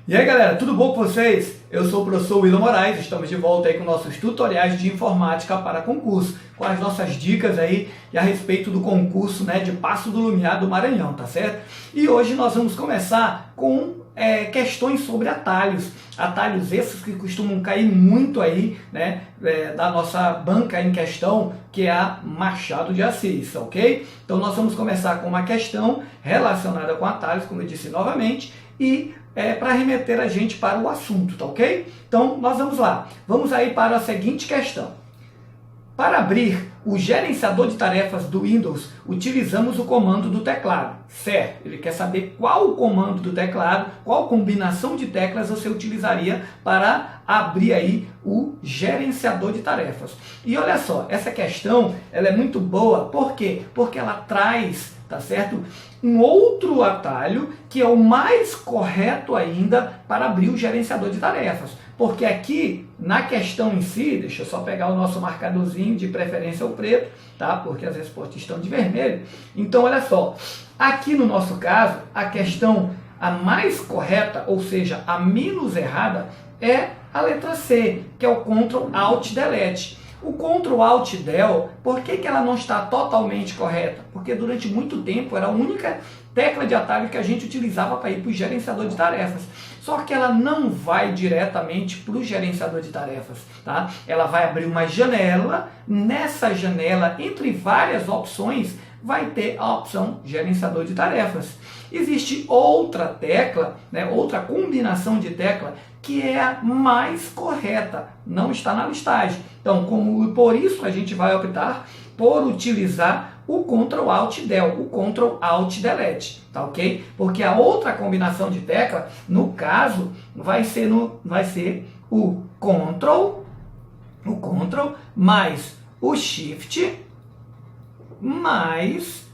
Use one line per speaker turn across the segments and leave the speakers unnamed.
E aí galera, tudo bom com vocês? Eu sou o professor William Moraes, estamos de volta aí com nossos tutoriais de informática para concurso, com as nossas dicas aí a respeito do concurso, né, de Paço do Lumiar do Maranhão, tá certo? E hoje nós vamos começar com questões sobre atalhos, atalhos esses que costumam cair muito aí, né, da nossa banca em questão, que é a Machado de Assis, ok? Então nós vamos começar com uma questão relacionada com atalhos, como eu disse novamente, e para remeter a gente para o assunto, tá ok? Então nós vamos lá, vamos aí para a seguinte questão. Para abrir o gerenciador de tarefas do Windows, utilizamos o comando do teclado, certo? Ele quer saber qual o comando do teclado, qual combinação de teclas você utilizaria para abrir aí o gerenciador de tarefas. E olha só, essa questão ela é muito boa, por quê? Porque ela traz, tá certo, um outro atalho que é o mais correto ainda para abrir o gerenciador de tarefas. Porque aqui, na questão em si, deixa eu só pegar o nosso marcadorzinho, de preferência o preto, tá? Porque as respostas estão de vermelho. Então, olha só, aqui no nosso caso, a questão a mais correta, ou seja, a menos errada, é a letra C, que é o Ctrl Alt Delete. O Ctrl Alt Del, por que ela não está totalmente correta? Porque durante muito tempo era a única tecla de atalho que a gente utilizava para ir para o gerenciador de tarefas. Só que ela não vai diretamente para o gerenciador de tarefas, tá? Ela vai abrir uma janela, nessa janela, entre várias opções, vai ter a opção gerenciador de tarefas. Existe outra tecla, né, outra combinação de tecla, que é a mais correta, não está na listagem. Então, por isso a gente vai optar por utilizar o Ctrl Alt Del, o Ctrl Alt Delete, tá ok? Porque a outra combinação de tecla, no caso, vai ser o Ctrl mais o Shift mais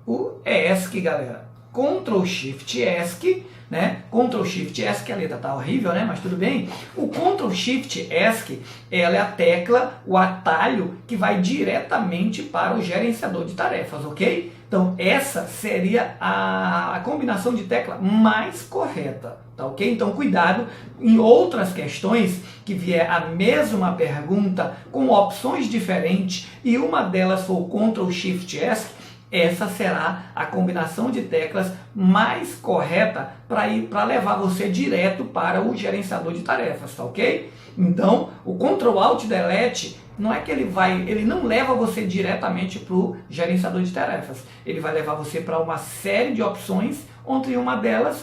o ESC, galera. Ctrl Shift ESC, né? Ctrl Shift ESC, a letra tá horrível, né? Mas tudo bem. O Ctrl Shift ESC, ela é a tecla, o atalho que vai diretamente para o gerenciador de tarefas, ok? Então essa seria a combinação de tecla mais correta, tá ok? Então cuidado em outras questões que vier a mesma pergunta com opções diferentes e uma delas for o Ctrl Shift ESC, essa será a combinação de teclas mais correta para levar você direto para o gerenciador de tarefas, tá ok? Então, o Ctrl Alt Delete não é que ele não leva você diretamente para o gerenciador de tarefas. Ele vai levar você para uma série de opções, onde uma delas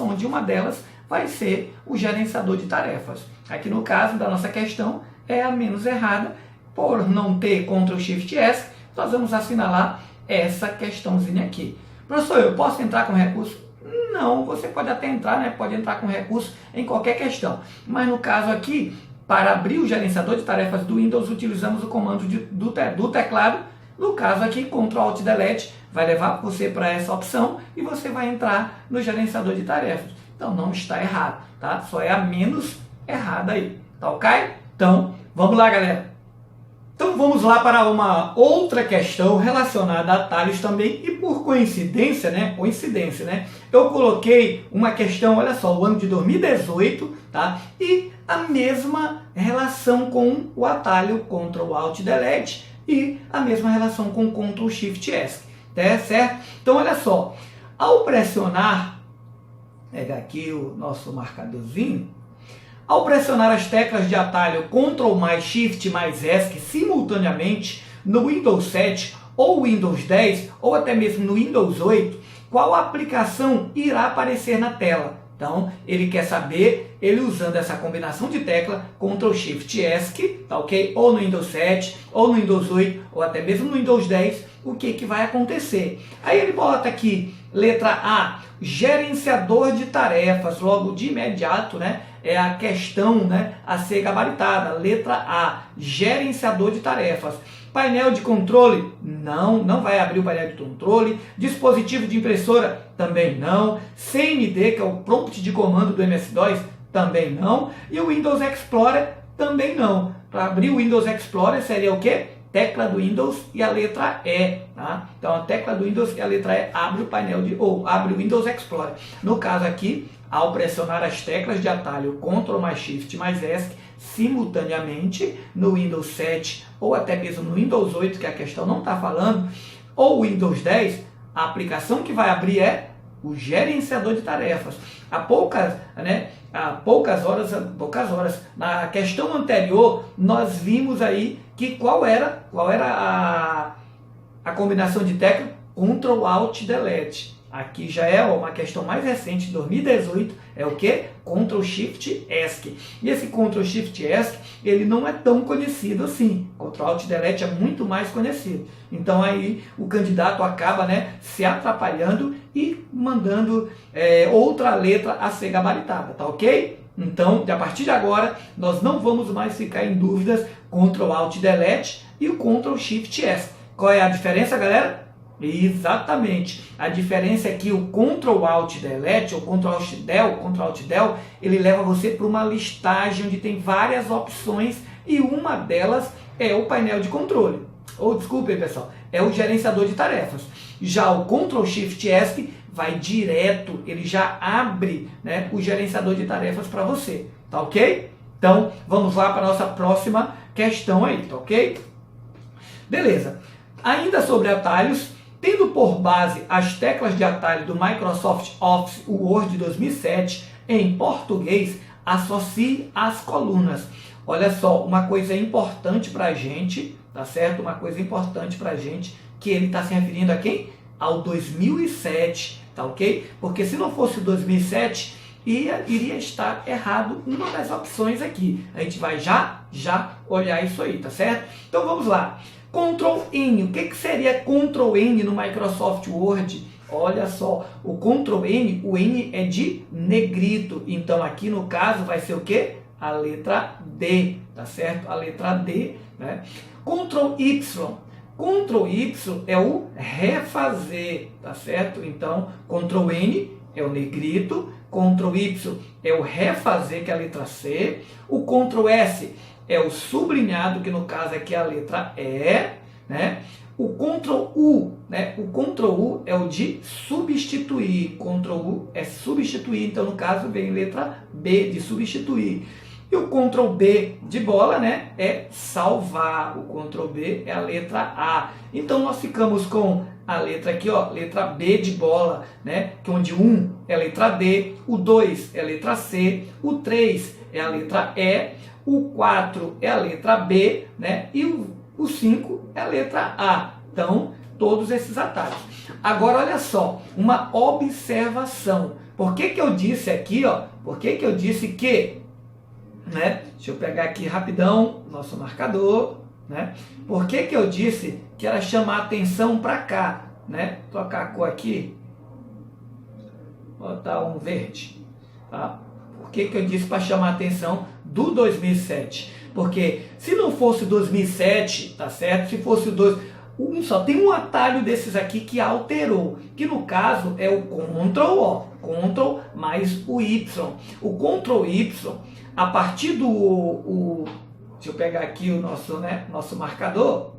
vai ser o gerenciador de tarefas. Aqui no caso da nossa questão é a menos errada, por não ter Ctrl Shift S, nós vamos assinalar essa questãozinha aqui. Professor, eu posso entrar com recurso? Não, você pode até entrar, né? Pode entrar com recurso em qualquer questão. Mas no caso aqui, para abrir o gerenciador de tarefas do Windows, utilizamos o comando do teclado. No caso aqui, Ctrl Alt Delete vai levar você para essa opção e você vai entrar no gerenciador de tarefas. Então não está errado, tá? Só é a menos errada aí, tá ok? Então, vamos lá, galera. Então vamos lá para uma outra questão relacionada a atalhos também e por coincidência, né? Eu coloquei uma questão, olha só, o ano de 2018, tá? E a mesma relação com o atalho Ctrl Alt Delete e a mesma relação com Ctrl Shift S, tá certo? Então olha só, ao pressionar, pegar aqui o nosso marcadorzinho. Ao pressionar as teclas de atalho Ctrl mais Shift mais ESC simultaneamente no Windows 7 ou Windows 10 ou até mesmo no Windows 8, qual aplicação irá aparecer na tela? Então, ele quer saber, ele usando essa combinação de tecla Ctrl Shift ESC, tá ok? Ou no Windows 7, ou no Windows 8, ou até mesmo no Windows 10, o que vai acontecer? Aí ele bota aqui, letra A, gerenciador de tarefas, logo de imediato, né? É a questão, né, a ser gabaritada. Letra A, gerenciador de tarefas. Painel de controle? Não vai abrir o painel de controle. Dispositivo de impressora? Também não. CMD, que é o prompt de comando do MS-DOS? Também não. E o Windows Explorer? Também não. Para abrir o Windows Explorer seria o quê? Tecla do Windows e a letra E, tá? Então a tecla do Windows e a letra E abre o painel abre o Windows Explorer. No caso aqui, ao pressionar as teclas de atalho Ctrl mais Shift mais ESC simultaneamente no Windows 7 ou até mesmo no Windows 8, que a questão não está falando, ou Windows 10, a aplicação que vai abrir é o gerenciador de tarefas. Há poucas horas, na questão anterior, nós vimos aí que qual era a combinação de tecla Ctrl Alt Delete. Aqui já é uma questão mais recente, de 2018, é o que? Ctrl Shift ESC. E esse Ctrl Shift ESC, ele não é tão conhecido assim. Ctrl Alt Delete é muito mais conhecido. Então aí o candidato acaba, se atrapalhando e mandando outra letra a ser gabaritada, tá ok? Então, a partir de agora, nós não vamos mais ficar em dúvidas Ctrl Alt Delete e o Ctrl Shift ESC. Qual é a diferença, galera? Exatamente, a diferença é que o Ctrl Alt Delete ou Ctrl Alt Del, ele leva você para uma listagem onde tem várias opções e uma delas é o painel de controle. Ou desculpem, pessoal, é o gerenciador de tarefas. Já o Ctrl Shift ESC vai direto, ele já abre o gerenciador de tarefas para você, tá ok? Então vamos lá para a nossa próxima questão aí, tá ok? Beleza, ainda sobre atalhos. Tendo por base as teclas de atalho do Microsoft Office Word 2007 em português, associe as colunas. Olha só, uma coisa importante para a gente, tá certo? Uma coisa importante para a gente, que ele está se referindo a quem? Ao 2007, tá ok? Porque se não fosse o 2007, iria estar errado uma das opções aqui. A gente vai já olhar isso aí, tá certo? Então vamos lá. Ctrl N, o que seria Ctrl N no Microsoft Word? Olha só, o Ctrl N, o N é de negrito, então aqui no caso vai ser o que? A letra D, tá certo? A letra D, né? Ctrl Y, Ctrl Y é o refazer, tá certo? Então, Ctrl N é o negrito, Ctrl Y é o refazer, que é a letra C, o Ctrl S é o sublinhado, que no caso aqui é a letra E, né? O Ctrl U, O Ctrl U é o de substituir. Ctrl U é substituir, então no caso vem letra B de substituir. E o Ctrl B de bola, é salvar. O Ctrl B é a letra A. Então nós ficamos com a letra aqui, ó, letra B de bola, que onde o 1 é a letra D, o 2 é a letra C, o 3 é a letra E, o 4 é a letra B, e o 5 é a letra A. Então, todos esses atalhos. Agora, olha só, uma observação. Por que eu disse aqui, ó? Por que eu disse que, Deixa eu pegar aqui rapidão nosso marcador, Por que eu disse que era chamar atenção para cá, Trocar a cor aqui, botar um verde, tá? Por que eu disse para chamar a atenção do 2007? Porque se não fosse o 2007, tá certo? Se fosse o só tem um atalho desses aqui que alterou, que no caso é o Ctrl mais o Y. O Ctrl Y, a partir deixa eu pegar aqui o nosso marcador,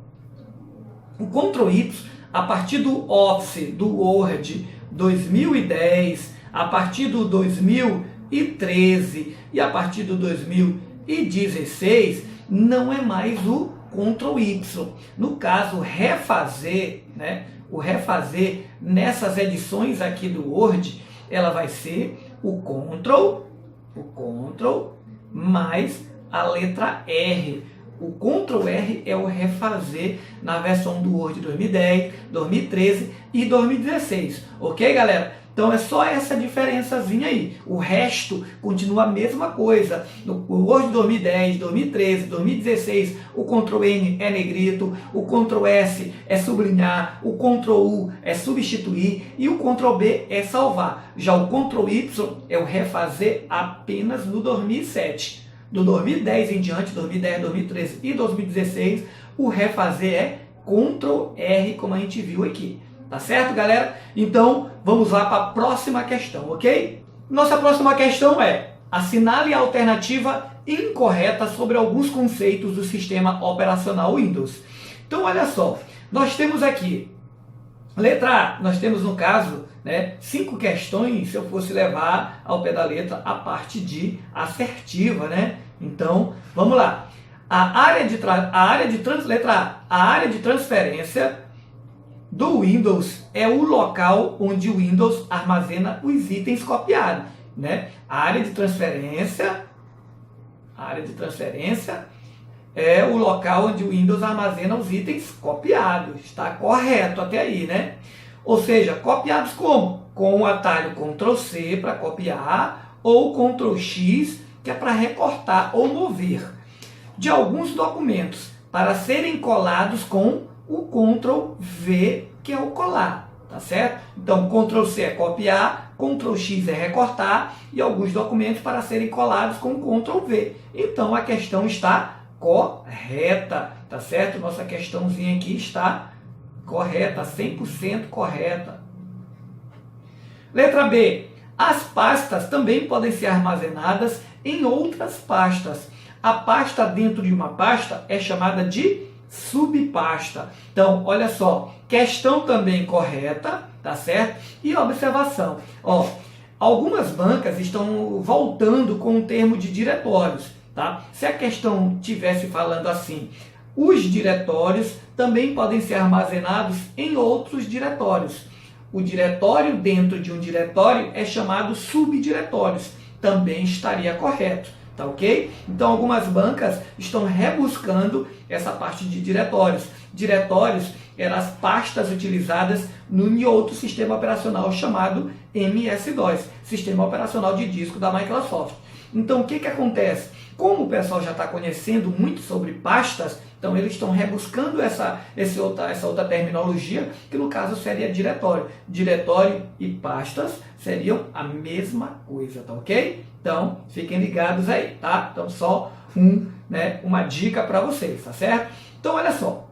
o Ctrl Y, a partir do Office, do Word 2010, a partir do 2013 e a partir do 2016, não é mais o Ctrl Y. No caso, refazer, o refazer nessas edições aqui do Word, ela vai ser o Ctrl mais a letra R. O Ctrl R é o refazer na versão do Word 2010, 2013 e 2016. Ok, galera? Então é só essa diferençazinha aí. O resto continua a mesma coisa. No Word 2010, 2013, 2016, o Ctrl N é negrito, o Ctrl S é sublinhar, o Ctrl U é substituir e o Ctrl B é salvar. Já o Ctrl Y é o refazer apenas no 2007. Do 2010 em diante, 2010, 2013 e 2016, o refazer é Ctrl R, como a gente viu aqui. Tá certo, galera? Então, vamos lá para a próxima questão, ok? Nossa próxima questão é: assinale a alternativa incorreta sobre alguns conceitos do sistema operacional Windows. Então, olha só, nós temos aqui Letra A, nós temos no caso, né, 5 questões, se eu fosse levar ao pé da letra a parte de assertiva, né? Então, vamos lá. Letra A, a área de transferência do Windows é o local onde o Windows armazena os itens copiados, né? A área de transferência é o local onde o Windows armazena os itens copiados. Está correto até aí, né? Ou seja, copiados como? Com o atalho Ctrl+C para copiar ou Ctrl+X, que é para recortar ou mover, de alguns documentos para serem colados com o Ctrl+V, que é o colar, tá certo? Então, Ctrl+C é copiar, Ctrl+X é recortar e alguns documentos para serem colados com Ctrl+V. Então, a questão está correta, tá certo? Nossa questãozinha aqui está correta, 100% correta. Letra B. As pastas também podem ser armazenadas em outras pastas. A pasta dentro de uma pasta é chamada de subpasta. Então, olha só, questão também correta, tá certo? E observação, ó, algumas bancas estão voltando com o termo de diretórios. Tá? Se a questão estivesse falando assim, os diretórios também podem ser armazenados em outros diretórios. O diretório dentro de um diretório é chamado subdiretórios. Também estaria correto, tá ok? Então algumas bancas estão rebuscando essa parte de diretórios. Diretórios eram as pastas utilizadas em outro sistema operacional chamado MS-DOS, Sistema Operacional de Disco da Microsoft. Então o que acontece? Como o pessoal já está conhecendo muito sobre pastas, então eles estão rebuscando essa outra terminologia, que no caso seria diretório. Diretório e pastas seriam a mesma coisa, tá ok? Então, fiquem ligados aí, tá? Então, só uma dica para vocês, tá certo? Então, olha só,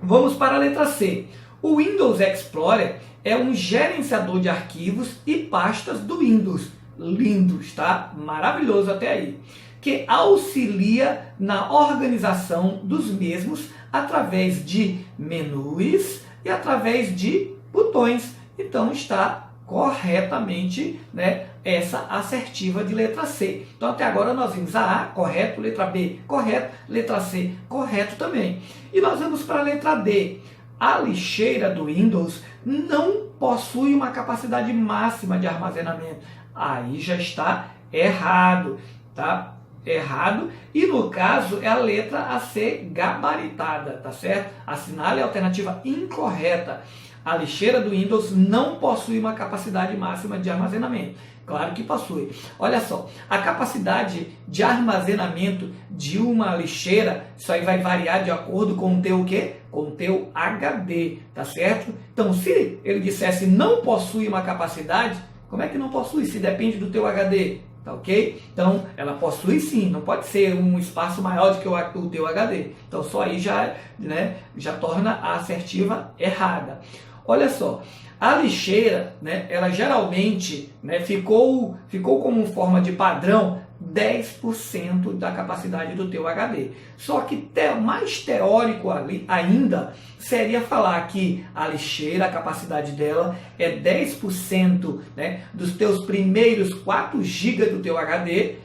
vamos para a letra C. O Windows Explorer é um gerenciador de arquivos e pastas do Windows. Lindos, tá? Maravilhoso até aí. Que auxilia na organização dos mesmos através de menus e através de botões. Então está corretamente, né, essa assertiva de letra C. Então até agora nós vimos a A, correto, letra B, correto, letra C, correto também. E nós vamos para a letra D. A lixeira do Windows não possui uma capacidade máxima de armazenamento. Aí já está errado, tá? Errado, e no caso é a letra a ser gabaritada, tá certo? Assinale a alternativa incorreta. A lixeira do Windows não possui uma capacidade máxima de armazenamento. Claro que possui. Olha só, a capacidade de armazenamento de uma lixeira, isso aí vai variar de acordo com o teu o quê? Com o teu HD, tá certo? Então, se ele dissesse não possui uma capacidade, como é que não possui? Se depende do teu HD. Tá ok? Então, ela possui sim, não pode ser um espaço maior do que o teu HD. Então, só aí já torna a assertiva errada. Olha só, a lixeira, né, ela geralmente, né, ficou como forma de padrão 10% da capacidade do teu HD. Só que mais teórico ali ainda seria falar que a lixeira, a capacidade dela é 10%, né, dos teus primeiros 4 GB do teu HD,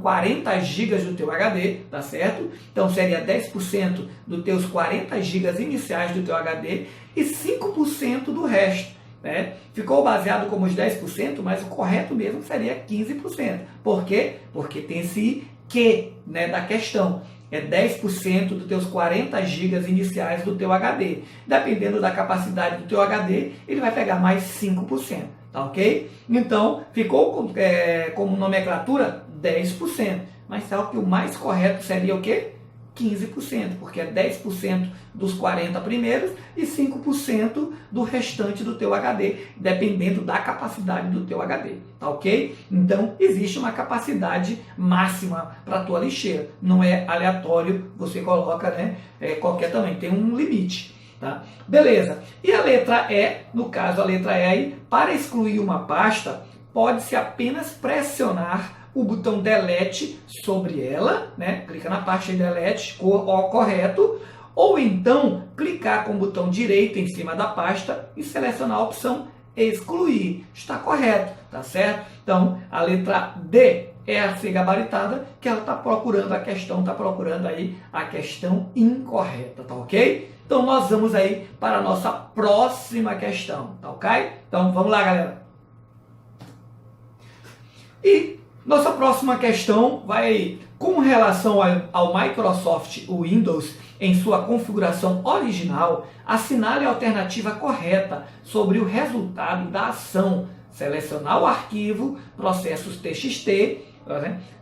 40 GB do teu HD, tá certo? Então seria 10% dos teus 40 GB iniciais do teu HD e 5% do resto. Né? Ficou baseado como os 10%, mas o correto mesmo seria 15%. Por quê? Porque tem esse que, né, da questão. É 10% dos teus 40 GB iniciais do teu HD. Dependendo da capacidade do teu HD, ele vai pegar mais 5%. Tá ok? Então, ficou como nomenclatura 10%. Mas sabe que o mais correto seria o quê? 15%, porque é 10% dos 40 primeiros e 5% do restante do teu HD, dependendo da capacidade do teu HD, tá ok? Então, existe uma capacidade máxima para a tua lixeira, não é aleatório, você coloca, né, qualquer tamanho, tem um limite, tá? Beleza, e a letra E, no caso a letra E aí, para excluir uma pasta, pode-se apenas pressionar o botão delete sobre ela, né? Clica na parte de delete, correto, ou então clicar com o botão direito em cima da pasta e selecionar a opção excluir. Está correto, tá certo? Então, a letra D é a C gabaritada, que ela está procurando a questão, está procurando aí a questão incorreta, tá ok? Então, nós vamos aí para a nossa próxima questão, tá ok? Então, vamos lá, galera. E nossa próxima questão vai com relação ao Microsoft Windows em sua configuração original, assinale a alternativa correta sobre o resultado da ação. Selecionar o arquivo processos TXT,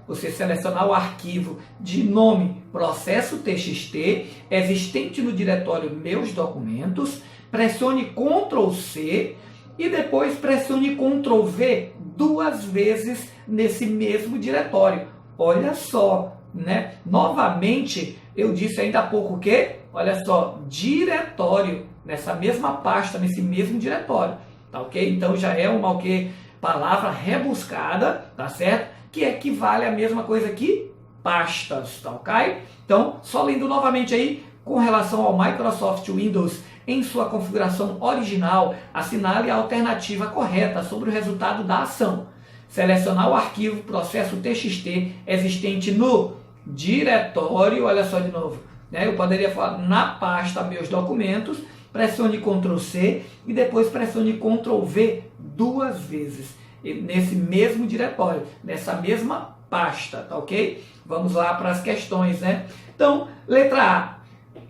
você selecionar o arquivo de nome processo TXT existente no diretório Meus Documentos, pressione Ctrl C e depois pressione Ctrl V 2 vezes nesse mesmo diretório. Olha só, né? Novamente, eu disse ainda há pouco o quê? Olha só, diretório, nessa mesma pasta, nesse mesmo diretório, tá ok? Então já é uma o quê? Palavra rebuscada, tá certo? Que equivale à mesma coisa que pastas, tá ok? Então, só lendo novamente aí, com relação ao Microsoft Windows em sua configuração original, assinale a alternativa correta sobre o resultado da ação. Selecionar o arquivo processo TXT existente no diretório, olha só de novo, né? Eu poderia falar na pasta Meus Documentos, pressione Ctrl C e depois pressione Ctrl V 2 vezes, nesse mesmo diretório, nessa mesma pasta, tá ok? Vamos lá para as questões, né? Então, letra A,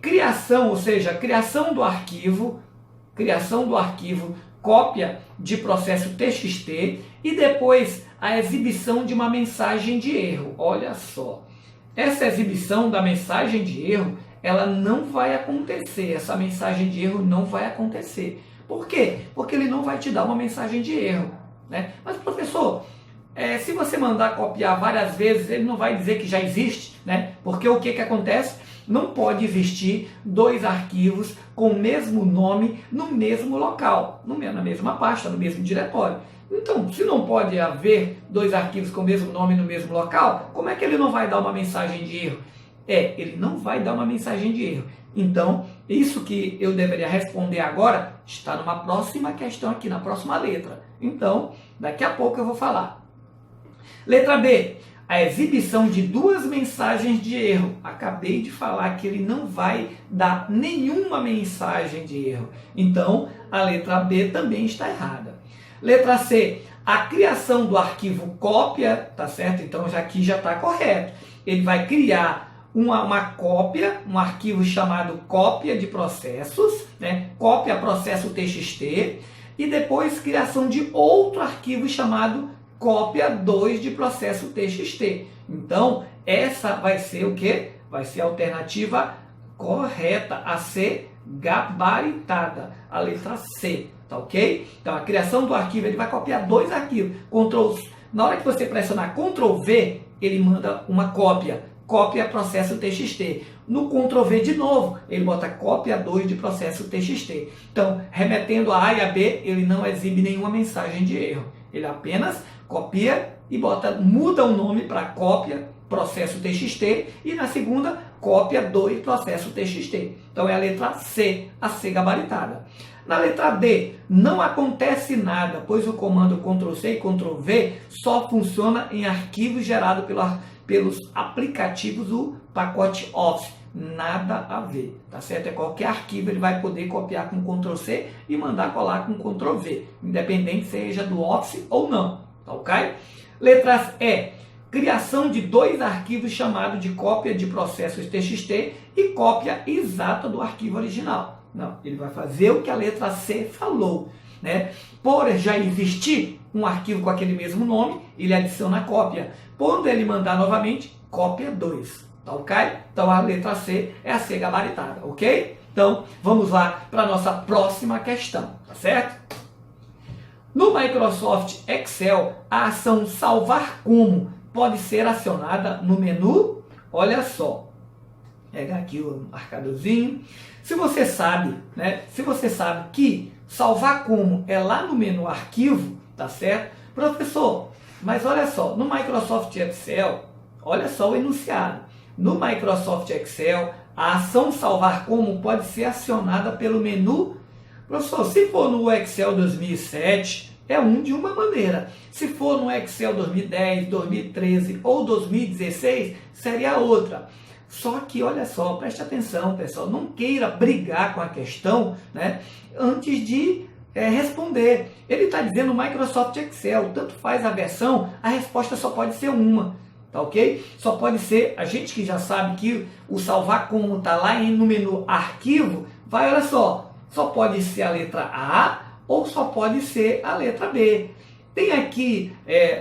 criação, ou seja, criação do arquivo, cópia de processo TXT e depois a exibição de uma mensagem de erro. Olha só, essa exibição da mensagem de erro, ela não vai acontecer, essa mensagem de erro não vai acontecer. Por quê? Porque ele não vai te dar uma mensagem de erro, né? Mas, professor, se você mandar copiar várias vezes, ele não vai dizer que já existe, né? Porque o que acontece? Não pode existir dois arquivos com o mesmo nome no mesmo local, na mesma pasta, no mesmo diretório. Então, se não pode haver dois arquivos com o mesmo nome no mesmo local, como é que ele não vai dar uma mensagem de erro? Ele não vai dar uma mensagem de erro. Então, isso que eu deveria responder agora está numa próxima questão aqui, na próxima letra. Então, daqui a pouco eu vou falar. Letra B. A exibição de duas mensagens de erro. Acabei de falar que ele não vai dar nenhuma mensagem de erro. Então, a letra B também está errada. Letra C. A criação do arquivo cópia, tá certo? Então, aqui já está correto. Ele vai criar uma cópia, um arquivo chamado cópia de processos, né? Cópia processo TXT, e depois criação de outro arquivo chamado cópia 2 de processo TXT. Então, essa vai ser o quê? Vai ser a alternativa correta, a ser gabaritada, a letra C, tá ok? Então, a criação do arquivo, ele vai copiar dois arquivos. Na hora que você pressionar Ctrl V, ele manda uma cópia processo TXT. No Ctrl V de novo, ele bota cópia 2 de processo TXT. Então, remetendo a A e a B, ele não exibe nenhuma mensagem de erro. Ele apenas copia e muda o nome para cópia processo TXT e na segunda, cópia 2 processo TXT. Então, é a letra C, a C gabaritada. Na letra D, não acontece nada, pois o comando Ctrl C e Ctrl V só funciona em arquivos gerados pelos aplicativos do pacote Office. Nada a ver, tá certo? É qualquer arquivo ele vai poder copiar com Ctrl C e mandar colar com Ctrl V, independente seja do Office ou não, tá ok? Letras E, criação de dois arquivos chamados de cópia de processos TXT e cópia exata do arquivo original. Não, ele vai fazer o que a letra C falou, né? Por já existir um arquivo com aquele mesmo nome, ele adiciona a cópia. Quando ele mandar novamente, cópia 2, tá ok? Então a letra C é a C gabaritada, ok? Então vamos lá para a nossa próxima questão, tá certo? No Microsoft Excel, a ação salvar como pode ser acionada no menu, olha só. Pega aqui o marcadorzinho. Se você sabe, né? Se você sabe que salvar como é lá no menu arquivo, tá certo? Professor, mas olha só, no Microsoft Excel, olha só o enunciado. No Microsoft Excel, A ação salvar como pode ser acionada pelo menu. Professor, se for no Excel 2007, é de uma maneira. Se for no Excel 2010, 2013 ou 2016, seria outra. Só que, olha só, preste atenção, pessoal, não queira brigar com a questão, né, antes de responder. Ele está dizendo Microsoft Excel, tanto faz a versão, a resposta só pode ser uma, tá ok? Só pode ser, a gente que já sabe que o salvar como está lá no menu arquivo, vai, olha só pode ser a letra A ou só pode ser a letra B. Tem aqui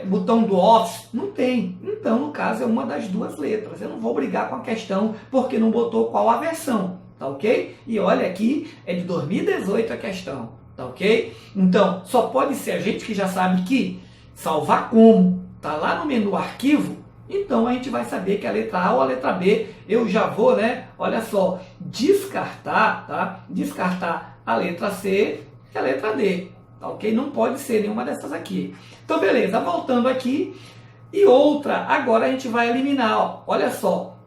botão do Office? Não tem. Então, no caso, é uma das duas letras. Eu não vou brigar com a questão porque não botou qual a versão, tá ok? E olha aqui, é de 2018 a questão, tá ok? Então, só pode ser a gente que já sabe que salvar como tá lá no menu arquivo, então a gente vai saber que a letra A ou a letra B. Eu já vou, olha só, descartar, tá? Descartar a letra C e a letra D. Tá, ok? Não pode ser nenhuma dessas aqui. Então, beleza. Voltando aqui. E outra, agora a gente vai eliminar. Ó, olha só.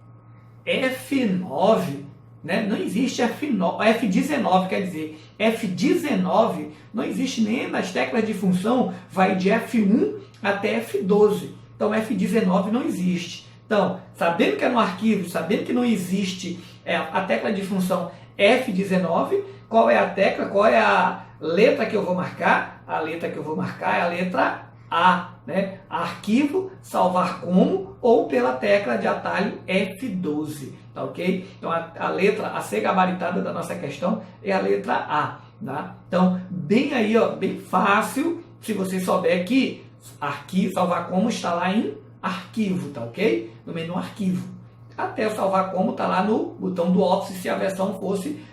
F9, né? Não existe F9, F19, quer dizer, F19 não existe nem nas teclas de função, vai de F1 até F12. Então, F19 não existe. Então, sabendo que é no arquivo, sabendo que não existe a tecla de função F19, qual é a tecla, qual é a letra que eu vou marcar? A letra que eu vou marcar é a letra A, né? Arquivo, salvar como, ou pela tecla de atalho F12, tá ok? Então, a letra a ser gabaritada da nossa questão é a letra A, tá? Então, bem aí, ó, bem fácil, se você souber que arquivo, salvar como está lá em arquivo, tá ok? No menu arquivo. Até salvar como está lá no botão do Office, se a versão fosse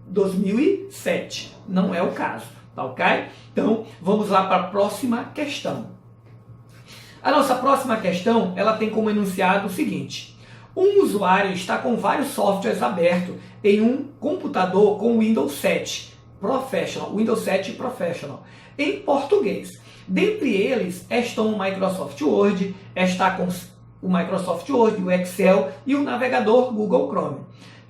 2007. Não é o caso, tá ok? Então, vamos lá para a próxima questão. A nossa próxima questão, ela tem como enunciado o seguinte. Um usuário está com vários softwares abertos em um computador com Windows 7 Professional, Windows 7 Professional, em português. Dentre eles estão o Microsoft Word, está com o Microsoft Word, o Excel e o navegador Google Chrome,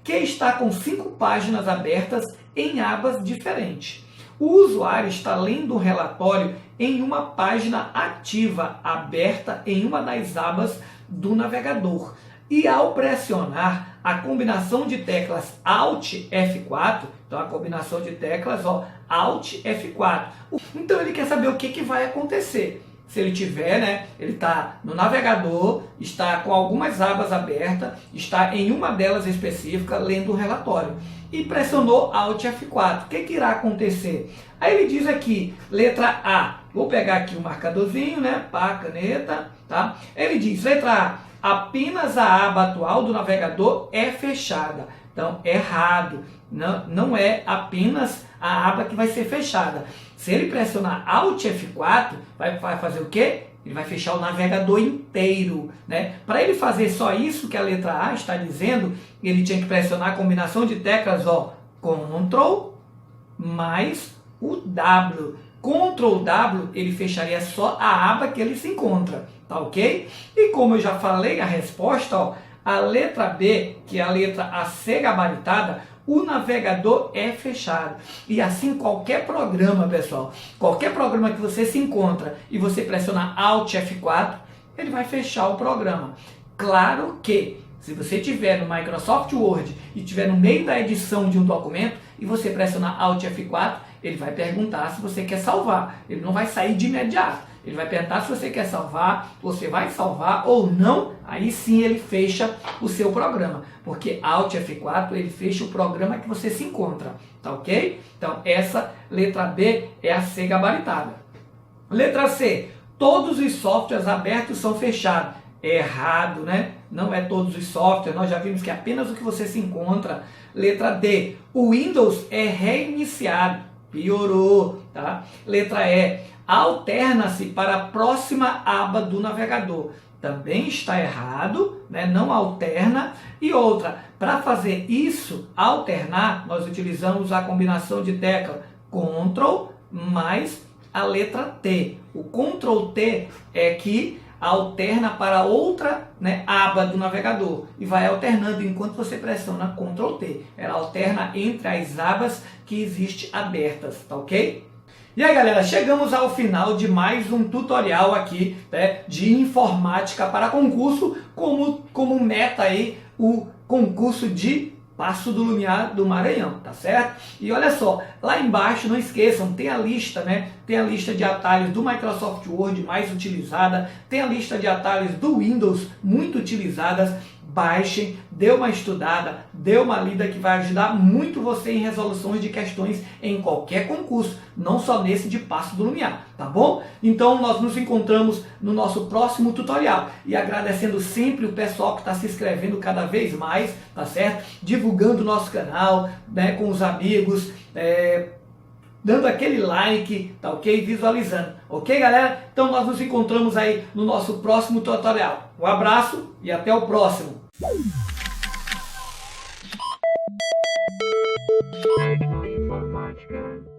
que está com 5 páginas abertas em abas diferentes. O usuário está lendo um relatório em uma página ativa aberta em uma das abas do navegador. E ao pressionar a combinação de teclas Alt F4, então a combinação de teclas, ó, Alt F4. Então ele quer saber o que vai acontecer. Se ele tiver, ele está no navegador, está com algumas abas abertas, está em uma delas específica, lendo o relatório. E pressionou Alt F4. O que irá acontecer? Aí ele diz aqui, letra A. Vou pegar aqui o marcadorzinho, pá, caneta, tá? Ele diz, letra A. Apenas a aba atual do navegador é fechada. Então, errado. Não é apenas a aba que vai ser fechada. Se ele pressionar Alt F4, vai fazer o quê? Ele vai fechar o navegador inteiro, Para ele fazer só isso que a letra A está dizendo, ele tinha que pressionar a combinação de teclas, ó, Ctrl mais o W. Ctrl W, ele fecharia só a aba que ele se encontra, tá ok? E como eu já falei, a resposta, ó, a letra B, que é a letra a ser gabaritada, o navegador é fechado. E assim qualquer programa, pessoal, qualquer programa que você se encontra e você pressionar Alt F4, ele vai fechar o programa. Claro que, se você estiver no Microsoft Word e estiver no meio da edição de um documento e você pressionar Alt F4, ele vai perguntar se você quer salvar. Ele não vai sair de imediato. Ele vai perguntar se você quer salvar, você vai salvar ou não, aí sim ele fecha o seu programa. Porque Alt F4, ele fecha o programa que você se encontra, tá ok? Então, essa letra B é a ser gabaritada. Letra C, todos os softwares abertos são fechados. É errado, Não é todos os softwares, nós já vimos que é apenas o que você se encontra. Letra D, o Windows é reiniciado. Piorou, tá? Letra E, alterna-se para a próxima aba do navegador. Também está errado, Não alterna. E outra, para fazer isso, alternar, nós utilizamos a combinação de tecla Ctrl mais a letra T. O Ctrl T é que alterna para outra, né, aba do navegador e vai alternando enquanto você pressiona Ctrl T. Ela alterna entre as abas que existem abertas, tá ok? E aí, galera, chegamos ao final de mais um tutorial aqui, né, de informática para concurso, como meta aí o concurso de Paço do Lumiar do Maranhão, tá certo? E olha só, lá embaixo, não esqueçam, tem a lista, né? Tem a lista de atalhos do Microsoft Word mais utilizada, tem a lista de atalhos do Windows muito utilizadas. Baixem, dê uma estudada, dê uma lida que vai ajudar muito você em resoluções de questões em qualquer concurso, não só nesse de Paço do Lumiar, tá bom? Então nós nos encontramos no nosso próximo tutorial e agradecendo sempre o pessoal que está se inscrevendo cada vez mais, tá certo? Divulgando o nosso canal, né, com os amigos, dando aquele like, tá ok? Visualizando, ok, galera? Então nós nos encontramos aí no nosso próximo tutorial. Um abraço e até o próximo!
Informática.